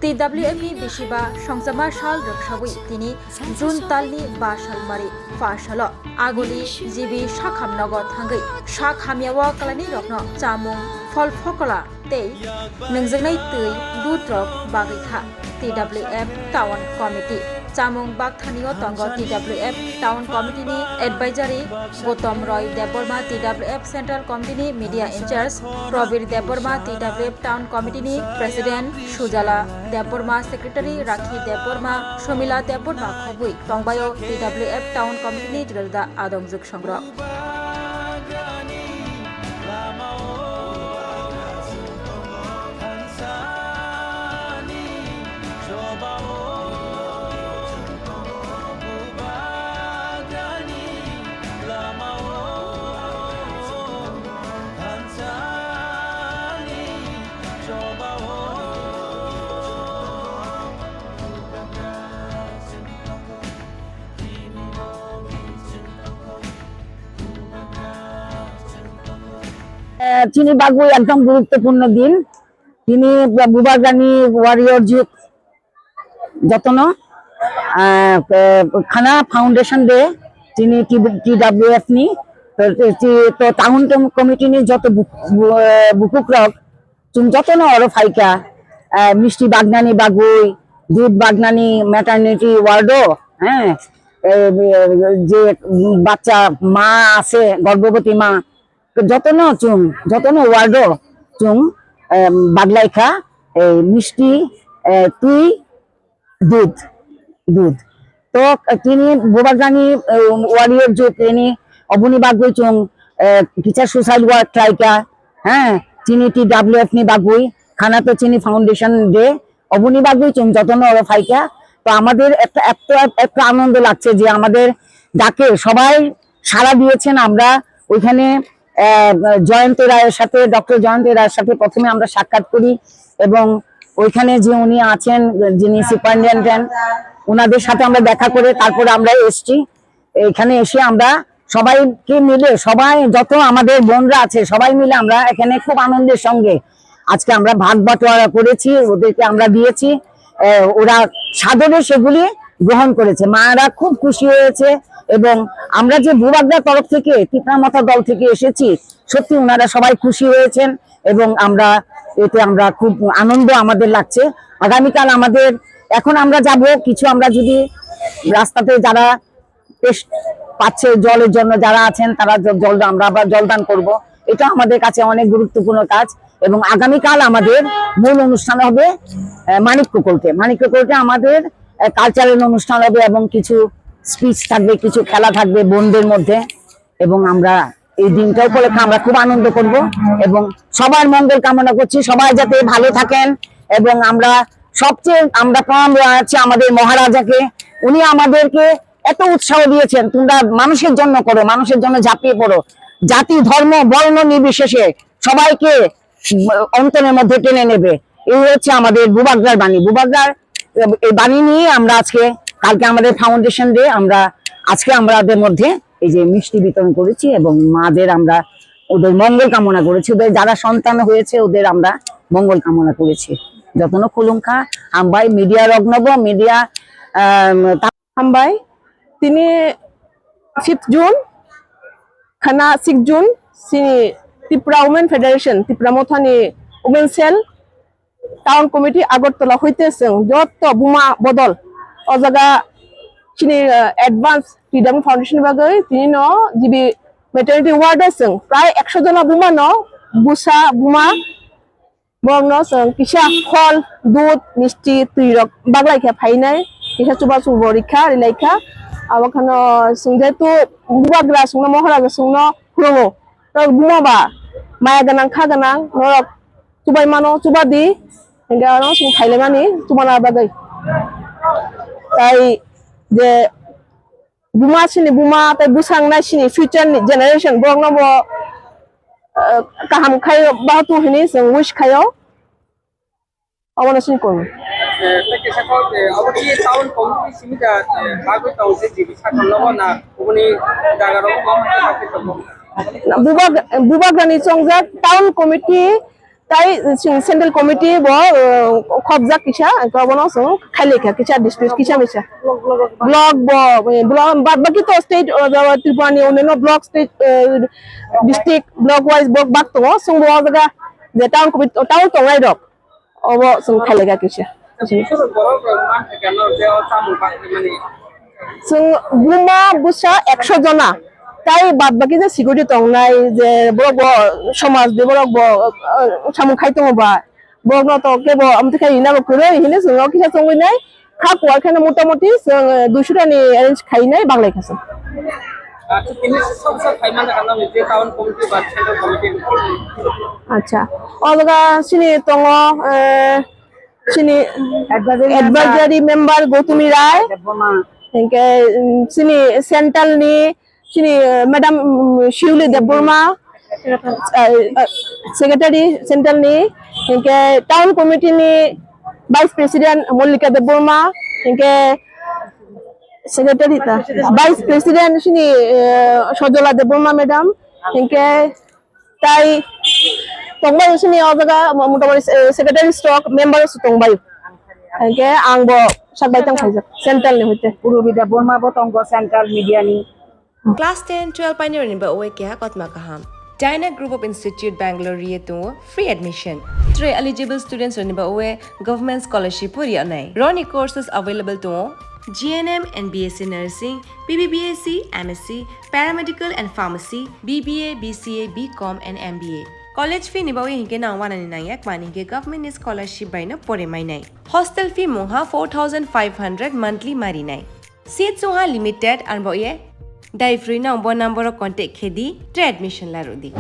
TWF ni bisiba songzama sal roksawi tini June talni 5 sal mari fasalo agoli jibi sakhamnago thangai sakhamiawa kalani rokno chamung fol fokola tei nungjaknai tui dutrok bagikha TWF Town Committee chamung bagthanio tongo TWF Town Committee ni advisory Gotom Roy Deborma TWF Central Committee ni media incharge Probir Deborma TWF Town Committee ni President Sujala Deborma Secretary Rakhi Deborma Shomila Deborma khobui tongbayo TWF Town Committee ni jilda adongjuk songrok চিনি বাগু একদম গুরুত্বপূর্ণ দিন তিনি বুবাগানি warrior যুগ যতন খানা foundation day তিনি TWF নি তো টাউন কমিটি নি যত বুকুকরক তুমি যতন অর ফাইকা মিষ্টি বাগনানি বাগুই দুধ বাগনানি ম্যাটারনিটি ওয়ার্ডো হ্যাঁ যে বাচ্চা মা আছে গর্ভবতী মা যতন ওয়ার্ডো চুং বাগলাইখা মিষ্টি তুই দুধ তো তিনি বুবাগানি ওয়ারিয়র যুগ তিনি অবনি বাগুই চুং টিচার সুসাইড ওয়ার্ক ট্রাইকা হ্যাঁ চিনি TWF নি বাগুই খানা তো চিনি ফাউন্ডেশন ডে অবনি বাগুই চুং যতন ওর ফাইকা তো আমাদের একটা আনন্দ লাগছে যে আমাদের ডাকে সবাই সাড়া দিয়েছেন আমরা ওইখানে জয়ন্ত রায়ের সাথে ডক্টর জয়ন্ত রায়ের সাথে প্রথমে আমরা সাক্ষাৎ করি এবং ওইখানে যে উনি আছেন যিনি সুপারিনটেন্ডেন্ট ওনাদের সাথে আমরা দেখা করে তারপরে আমরা এসছি এখানে এসে আমরা সবাইকে মিলে সবাই যত আমাদের বোনরা আছে সবাই মিলে আমরা এখানে খুব আনন্দের সঙ্গে আজকে আমরা ভাগ বাটোয়ারা করেছি ওদেরকে আমরা দিয়েছি ওরা সাদরে সেগুলি গ্রহণ করেছে মায়েরা খুব খুশি হয়েছে এবং আমরা যে ভূবাগদার তরফ থেকে তিপ্রামাথা দল থেকে এসেছি সত্যি ওনারা সবাই খুশি হয়েছেন এবং আমরা এতে আমরা খুব আনন্দ আমাদের লাগছে আগামীকাল আমাদের এখন আমরা যাব কিছু আমরা যদি রাস্তাতে যারা পাচ্ছে জলের জন্য যারা আছেন তারা আমরা আবার জলদান করব এটা আমাদের কাছে অনেক গুরুত্বপূর্ণ কাজ এবং আগামীকাল আমাদের মূল অনুষ্ঠান হবে মানিক্যকোর্টে আমাদের কালচারাল অনুষ্ঠান হবে এবং কিছু স্পিচ থাকবে কিছু খেলা থাকবে বোনদের মধ্যে এবং আমরা এই দিনটা উপলক্ষে আমরা খুব আনন্দ করব এবং সবার মঙ্গল কামনা করছি সবাই যাতে ভালো থাকেন এবং আমরা সবচেয়ে আমরা প্রণাম জানাচ্ছি আমাদের মহারাজাকে উনি আমাদেরকে এত উৎসাহ দিয়েছেন তোমরা মানুষের জন্য করো মানুষের জন্য ঝাঁপিয়ে পড়ো জাতি ধর্ম বর্ণ নির্বিশেষে সবাইকে অন্তরের মধ্যে টেনে নেবে এই হচ্ছে আমাদের বুবাগদার বাণী বুবাগদার এই বাণী নিয়ে আমরা আজকে কালকে আমাদের ফাউন্ডেশন ডে আমরা আজকে আমাদের মধ্যে এই যে মিষ্টি বিতরণ করেছি এবং মাদের আমরা ওদের মঙ্গল কামনা করেছি ওদের যারা সন্তান হয়েছে ওদের আমরা মঙ্গল কামনা করেছি যতন খুলুংখা হামবাই মিডিয়া রগ্নব মিডিয়া হামবাই তিনি 5 জুন খানা 6 জুন সিনি ত্রিপুরা উমেন ফেডারেশন ত্রিপুরা মথানি women cell town committee Agartala হইতেছে যত বুমা বদল ও জায়গা চিনি অ্যাডভান্স TWF ফাউন্ডেশন বাগৈ তিনি ন জিবি মেটারনিটি ওয়ার্ড আছে প্রায় 100 জন বুমা ন বুসা বুমা বংন কিসা ফল দুধ মিষ্টি তুইরক বাগলাইখা ফাইনাই কিসা চুবা চুবরিখা রিলাইখা আবাখানো যেহেতু বুবাগ্রা সুংনো মহারাজা সুংনো হুরঙো বুমাবা মায়া গানাং খা গানাং নরক চুবাই মানো চুবা দি হেঙ্গানো সুং খাইলেমানি চুমানা বাগৈ তাই যে বুমা সিনি বুমা তাই বুসাংনাই সিনি ফিউচার জেনারেশন বংনো ব কাহাম খাयो बाहतु हिनि जों उइश खायो अबनसिन कोन टाउन कमिटी सिमिदा बागो ताउ जे जिबि साथनलबो ना उनि जागारो बुबागानि चंजा टाउन कमिटी তাই সেন্ট্রাল কমিটি ব খবজা কিসা গবনো সং খাইলেখা কিসা ডিস্ট্রিক্ট কিসা মিসা ব্লক ব্লক বাদ বাকি তো স্টেট ত্রিপুরানি অন্যান্য block state district block wise block বাক তো সং ব জায়গা যে টাউন কমিটি টাউন টংরাই রক অব সং খাইলেখা কিসা বিশ্বর বড় মান কেন যে চামু মানে সং বুমা বুসা 100 জনা তাই বাদ বাকি যে সিকিউরিটি টংনাই যে বড় সমাজ দে বড় সামু খাইতো বা বড় তো কেব আমতে খাই না করে হিনে সং কিসা সঙ্গই নাই খাপ ওখানে মোটামুটি 200 টানি অ্যারেঞ্জ খাই নাই বাংলায় খাসন আচ্ছা তিনি সব ফাইমান কেন যে টাউন কমিটি বা সেন্ট্রাল কমিটি আচ্ছা অলগা সিনি তং সিনি অ্যাডভাইজারি মেম্বার গৌতমী রায় এনকে সিনি সেন্ট্রাল নি সিনি madam Shiuli Debbarma secretary central নি এনকে টাউন কমিটি নি ভাইস প্রেসিডেন্ট মল্লিকা দেববর্মা এনকে সেক্রেটারি ভাইস প্রেসিডেন্ট সিনি সজলা দেববর্মা ম্যাডাম এনকে তাই tongbai sini ojaga motamoti secretary stock member tongbai ke angbo sakbai tang khaijak central ni hoite পুরবিদা বর্মা বতঙ্গ সেন্ট্রাল মিডিয়া নি Class 10, 12 pioneer ni ba oe kya kotma kaham. Dyna Group of Institute Bangalore riye to free admission. 3 eligible students ni ba oe government scholarship puri anai. Roni courses available to GNM and BSc Nursing, BBBSc, MSc, Paramedical and Pharmacy, BBA, BCA, BCom and MBA. College fee ni ba oe hinke na 199 yak mani ke government scholarship by na pore mai nai. Hostel fee moha 4500 monthly mari nai. Seats soha limited and ba oe Dai free na number contact khedi admission la rodi.